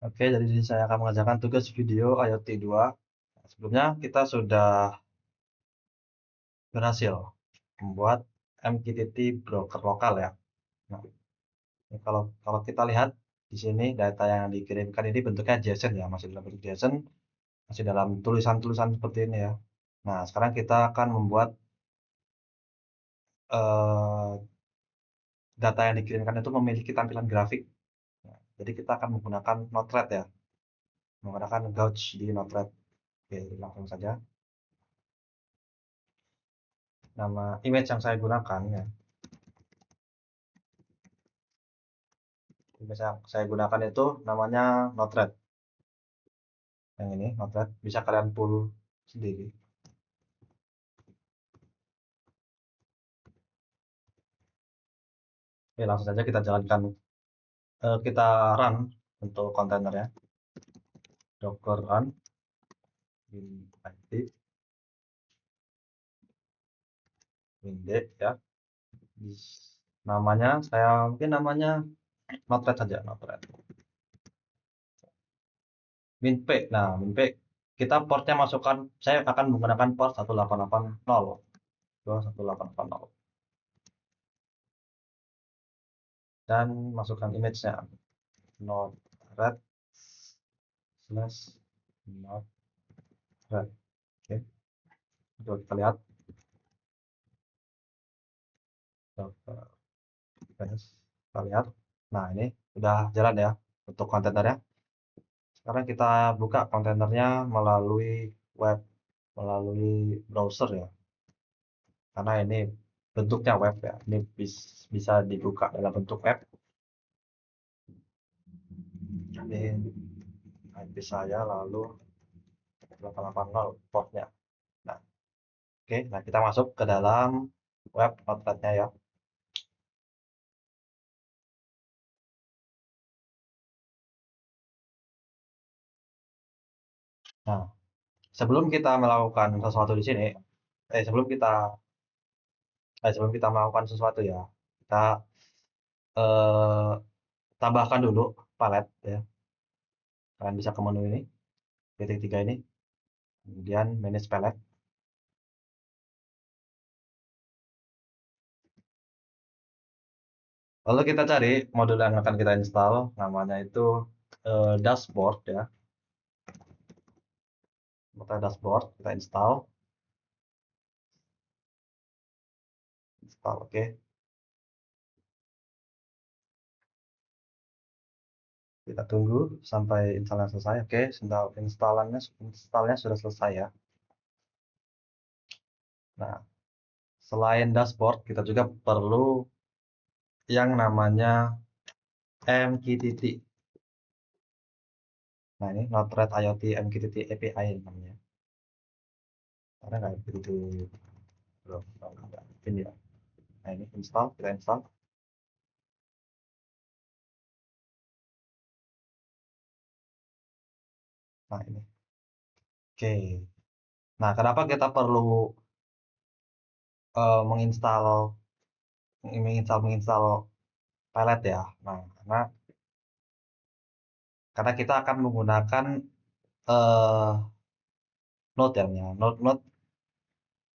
Oke, jadi di sini saya akan mengerjakan tugas video IoT 2. Sebelumnya kita sudah berhasil membuat MQTT broker lokal ya. Nah, ini kalau kita lihat di sini data yang dikirimkan ini bentuknya JSON ya, masih dalam bentuk JSON, masih dalam tulisan-tulisan seperti ini ya. Nah, sekarang kita akan membuat eh, data yang dikirimkan itu memiliki tampilan grafik. Nah, jadi kita akan menggunakan Node-RED ya, menggunakan Gauge di Node-RED. Oke, langsung saja. Nama image yang saya gunakan ya, image yang saya gunakan itu namanya Node-RED. Yang ini Node-RED bisa kalian pull sendiri. Oke, langsung saja kita jalankan, kita run untuk kontainernya. Docker run in winde ya. Namanya saya mungkin namanya Node-RED saja, Node-RED. Minp. Nah, minp kita portnya masukkan, saya akan menggunakan port 1880 21880 dan masukkan image-nya Node-RED slash Node-RED. Oke, coba kita lihat. Kita lihat. Nah, ini udah jalan ya untuk kontainernya. Sekarang kita buka kontainernya melalui web, melalui browser ya. Karena ini bentuknya web ya. Ini bisa dibuka dalam bentuk web. Ini IP saya lalu 880 portnya. Nah, oke. Nah, kita masuk ke dalam web outletnya ya. Nah, sebelum kita melakukan sesuatu di sini, sebelum kita melakukan sesuatu ya, kita eh, tambahkan dulu palet ya. Kalian bisa ke menu ini, titik tiga ini, kemudian manage palet. Lalu kita cari modul yang akan kita install, namanya itu dashboard ya. Kita dashboard, kita install, oke. Kita tunggu sampai installnya selesai, oke. Installnya sudah selesai ya. Nah, selain dashboard, kita juga perlu yang namanya MQTT. Nah, ini Node-RED IoT MQTT API namanya. Karena nggak begitu belum ini ya. Nah, ini kita install. Nah, ini. Oke. Nah, kenapa kita perlu menginstal menginstal Pilot ya? Nah, karena kita akan menggunakan eh, Node ya, Node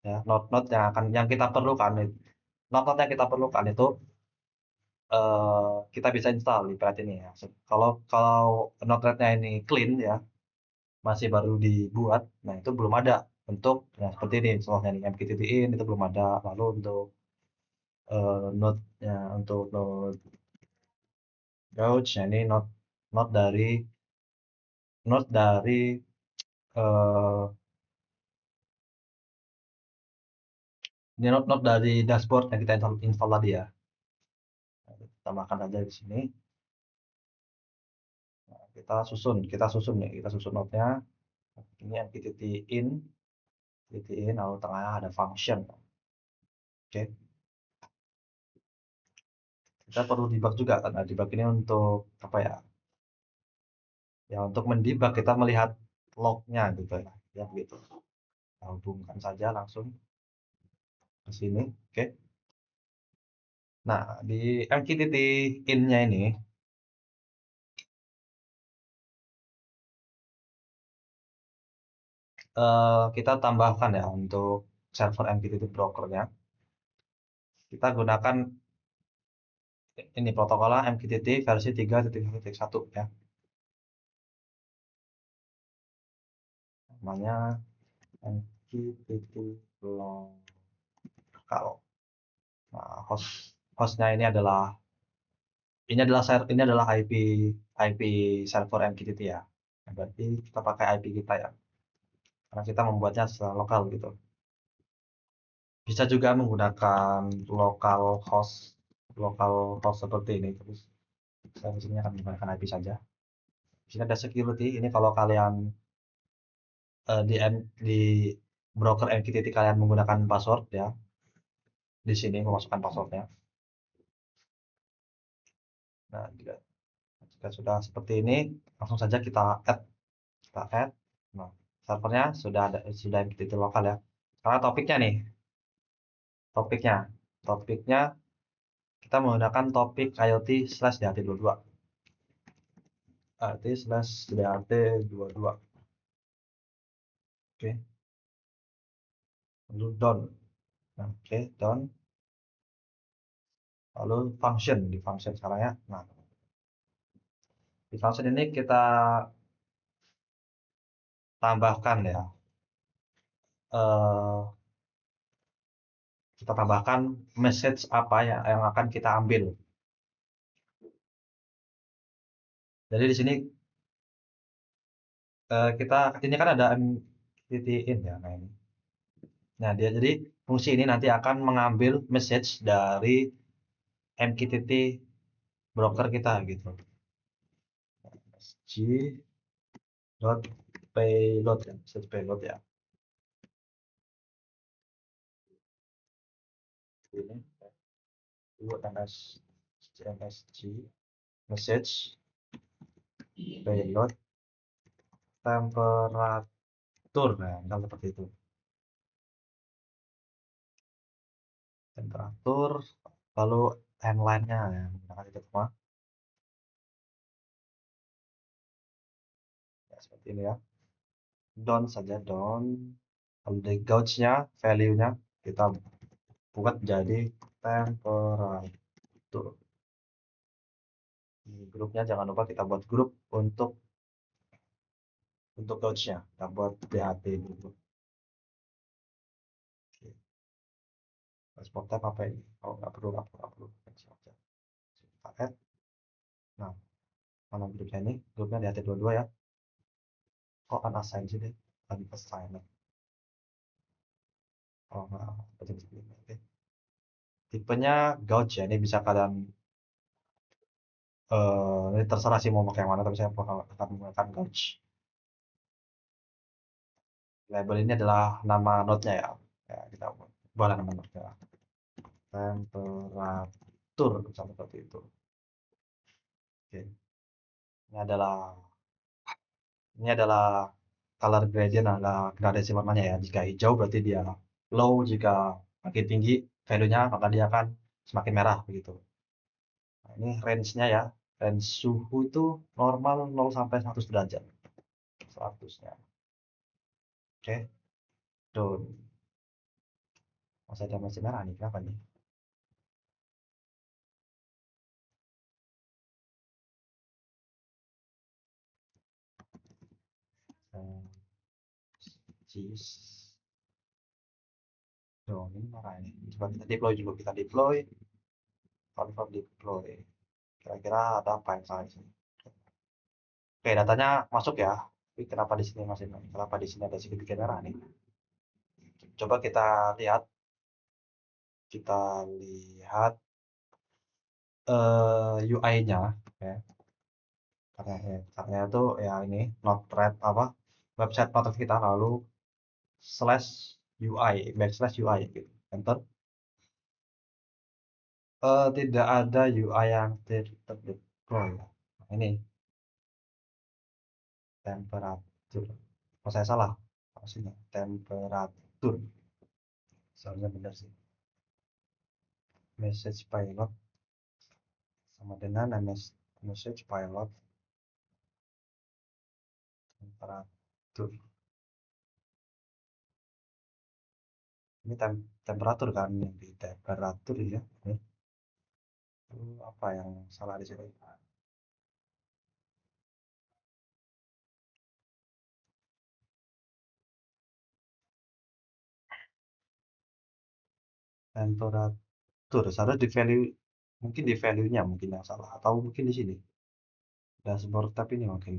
ya, Node yang kita perlukan Node yang kita perlukan itu kita bisa install di Pilot ini ya. Kalau kalau Node-nya ini clean ya, masih baru dibuat, nah itu belum ada untuk ya seperti ini contohnya nih MQTT-in itu belum ada. Lalu untuk node-nya untuk node Gauge, ya ini node dari eh, ini node dari dashboard yang kita install tadi ya. Nah, kita tambahkan saja di sini. Nah, kita susun node-nya. Ini MQTT in, lalu tengahnya ada function. Oke, kita perlu debug juga kan. Nah, debug ini untuk apa ya? Ya untuk mendebug kita melihat lognya gitu ya. Ya begitu. Kita hubungkan saja langsung ke sini. Oke. Nah, di MQTT in-nya ini kita tambahkan ya untuk server MQTT brokernya. Kita gunakan ini protokolnya MQTT versi 3.1.1 ya. Namanya MQTT local. Nah, hostnya ini adalah IP server MQTT ya. Nah, berarti kita pakai IP kita ya, karena kita membuatnya secara lokal gitu. Bisa juga menggunakan local host seperti ini, terus saya di sini akan menggunakan IP saja. Di sini ada security. Ini kalau kalian di broker MQTT kalian menggunakan password ya. Di sini memasukkan passwordnya. Nah, jika sudah seperti ini, langsung saja kita add. Nah, servernya sudah MQTT lokal ya. Karena topiknya kita menggunakan topik IoT/DHT22. IoT/DHT22. Oke, lalu done. Nah, oke, done. Lalu di function sekarang ya. Nah, di function ini tambahkan ya. eh, kita tambahkan message apa ya yang akan kita ambil. Jadi di sini ini kan ada MQTT in ya. Nah, ini. Nah, jadi fungsi ini nanti akan mengambil message dari MQTT broker kita gitu. G dot payload ya, message payload ya. Ini msg message payload temperatur, nah misal seperti itu, temperatur, lalu timeline-nya ya menggunakan itu semua ya, seperti ini ya. Down saja down, lalu di gauge-nya, value-nya kita buat jadi temperatur. Di grupnya jangan lupa kita buat grup untuk gauge-nya, kita buat DHT dulu. Oke. Transport type apa ini? Oh, nggak perlu. Kita add. Nah, mana grupnya ini? Grupnya DHT22 ya. Kok unassigned sih deh? Unassigned. Oh, nggak. Oke. Tipenya gauge ya. Ini bisa kalian ini terserah sih mau pakai yang mana, tapi saya akan menggunakan gauge. Label ini adalah nama node-nya ya. Ya, kita boleh nama node-nya. Temperatur seperti itu. Oke. Ini adalah color gradient, adalah gradasi warnanya ya. Jika hijau berarti dia low, jika makin tinggi value-nya maka dia akan semakin merah begitu. Nah, ini range-nya ya. Range suhu itu normal 0 sampai 100 derajat. 100-nya. Oke, done. Masih merah nih, kenapa nih? Cheese. Done, ini merah ini. Coba kita deploy dulu, confirm deploy. Kira-kira ada apa yang salah di sini? Oke, datanya masuk ya. Tapi kenapa di sini ada sedikit merah nih? Coba kita lihat UI-nya ya. Caranya itu ya ini node-RED apa website notif kita, lalu slash UI backslash UI gitu. Enter. Tidak ada UI yang terdeploy. Nah, ini temperatur. Oh, saya salah. Maksudnya temperatur. Seharusnya benar sih. Message pilot sama dengan message pilot temperatur. ini temperatur kan, yang di temperatur ya. Apa yang salah di sini? Temperatur seharusnya di value, mungkin di value-nya mungkin yang salah, atau mungkin di sini dashboard tab ini mungkin.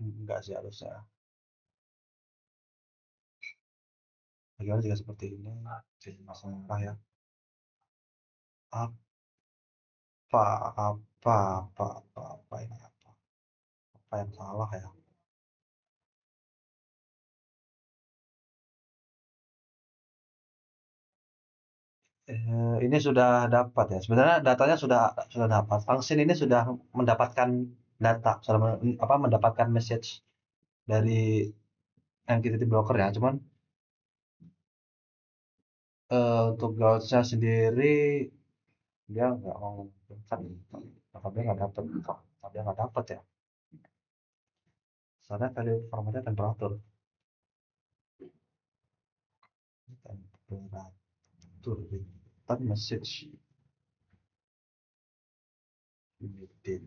Enggak sih harusnya. Bagaimana jika seperti ini? Jadi masalah ya. Apa, apa ini apa? Apa yang salah ya? Ini sudah dapat ya. Sebenarnya datanya sudah dapat. Function ini sudah mendapatkan data, sudah mendapatkan message dari entity blocker ya. Cuman untuk gauge-nya sendiri dia nggak mau kan, dia nggak dapat, dia nggak dapat ya. Soalnya value formatnya temperatur, temperatur return message limited.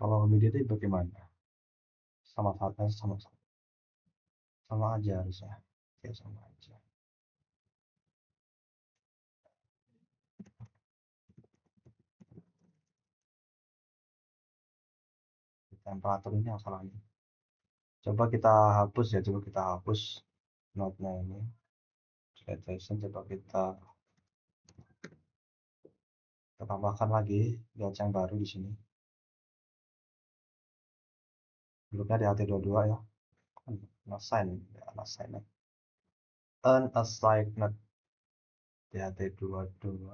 Kalau immediate bagaimana? Sama saatnya sama aja harusnya. Ya sama aja. Temperatur ini yang salahnya. Coba kita hapus ya, coba kita hapus node-nya ini. Citation coba kita tambahkan lagi batch yang baru di sini. Grupnya di HT22 ya. Unassign, ya, unassign. Unassigned di HT22.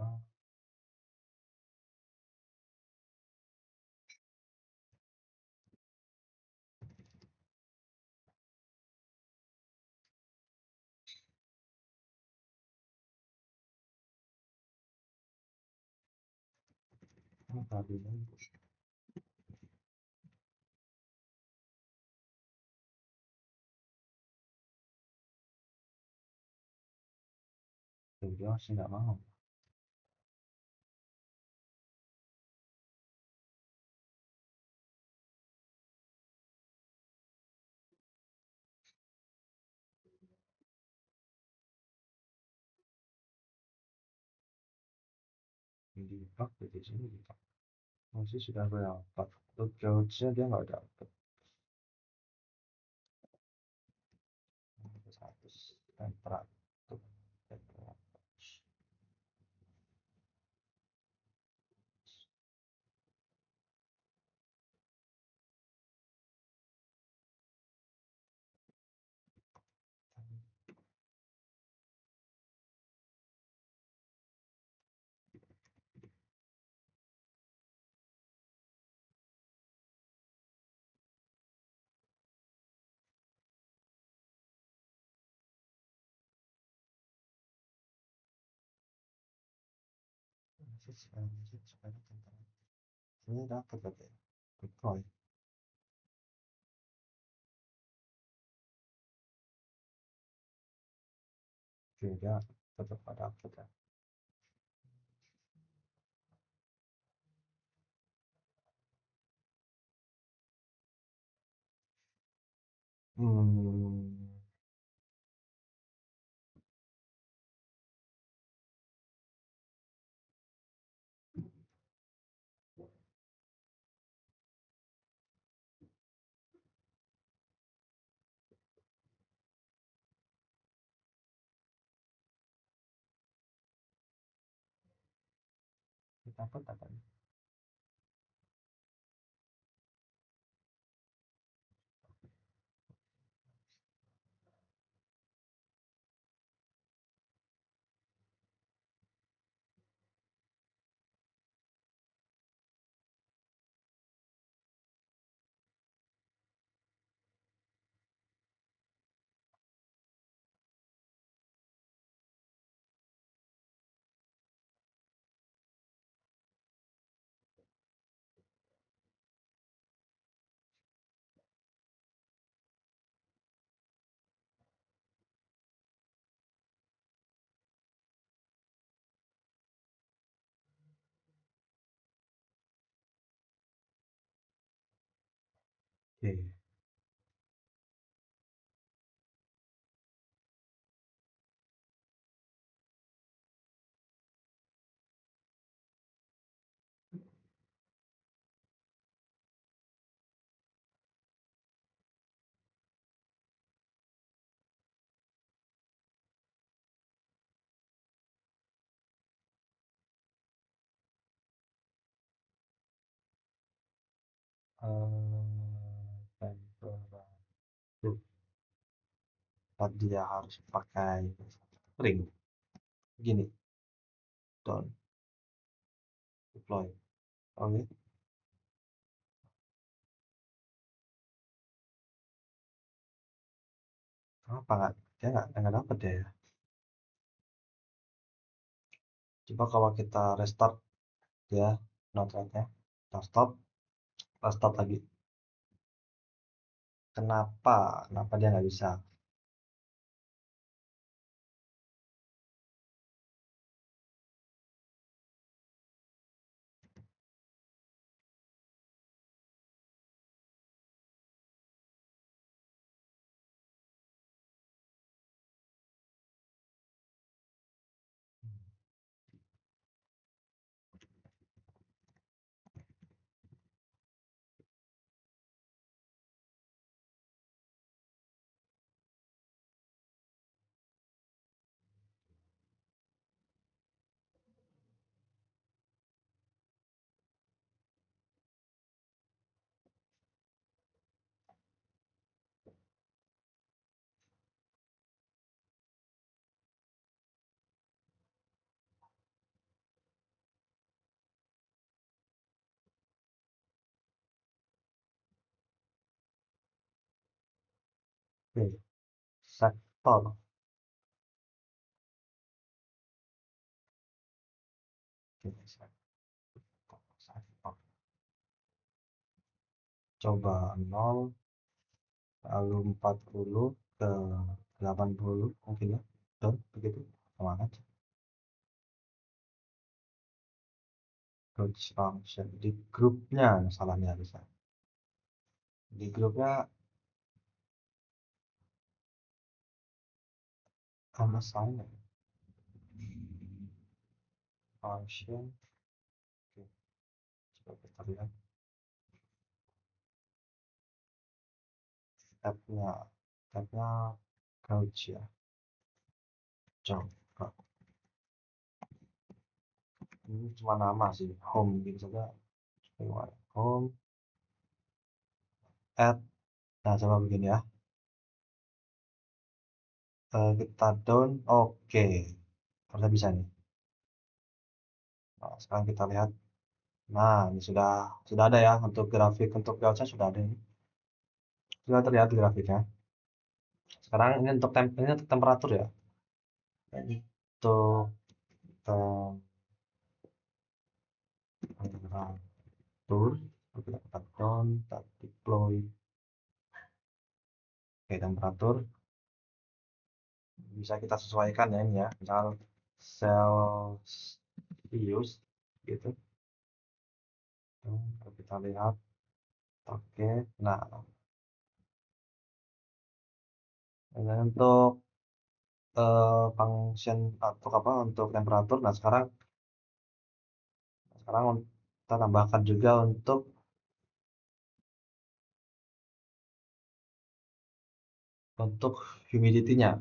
Tadi ini dia masih nggak mau. Di bug di sini gitu. Masih sudah berapa? Gauge-nya dia nggak dapat. 100 temperatur. Ini dapat berarti ya. Deploy. Oke, dia tetap ada dapat ya. Hmm, dapat apa? Oke. Temperatur tadi ya harus pakai ring gini, down deploy. Oke, apa nggak, dia nggak dapet ya. Coba kalau kita restart ya notepad-nya, kita stop, kita start lagi. Kenapa dia nggak bisa? Oke, sektor. Oke, sektor. Coba 0 lalu 40 ke 80 mungkin ya, dan begitu sama aja. Coach function di grupnya masalahnya bisa, di grupnya sama saya function. Oke, coba kita lihat tabnya, tabnya coach ya. Coba ini cuma nama sih, home gitu saja. Home add. Nah, coba begini ya. Kita down, oke, harusnya bisa nih. Nah, sekarang kita lihat. Nah, ini sudah ada ya untuk grafik, untuk gauge sudah ada ini. Sudah terlihat grafiknya. Sekarang ini untuk ini untuk temperatur ya. Untuk temperatur, kita dapat down, kita deploy. Oke, temperatur bisa kita sesuaikan ya ini ya. Misal Celsius gitu. Kalau kita lihat, oke. Nah, ini untuk function atau apa untuk temperatur. Nah, sekarang kita tambahkan juga untuk humidity-nya.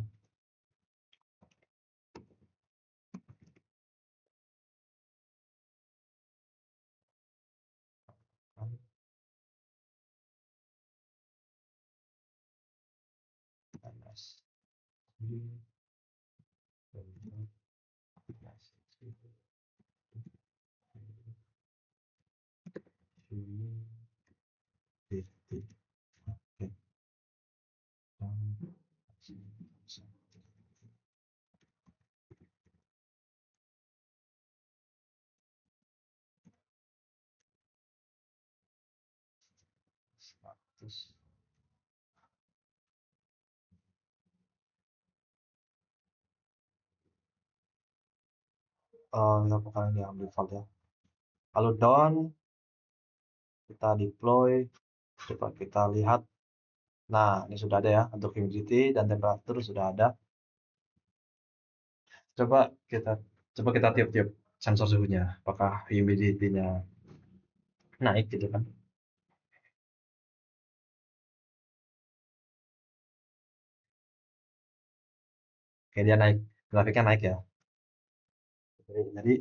Kita bukan yang default ya. Lalu down, kita deploy. Coba kita lihat. Nah, ini sudah ada ya untuk humidity dan temperatur sudah ada. Coba kita coba kita tiup-tiup sensor suhunya, apakah humidity-nya naik gitu kan? Oke, dia naik, grafiknya naik ya. Jadi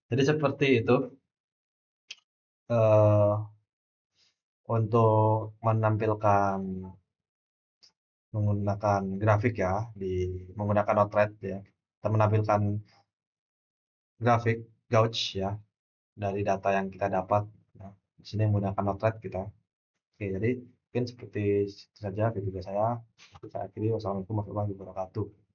jadi seperti itu eh, untuk menampilkan menggunakan grafik ya di menggunakan Node-RED ya. Kita menampilkan grafik gauge ya dari data yang kita dapat. Nah, di sini menggunakan Node-RED kita. Oke, jadi mungkin seperti itu saja video saya. Saya akhiri. Wassalamualaikum warahmatullahi wabarakatuh.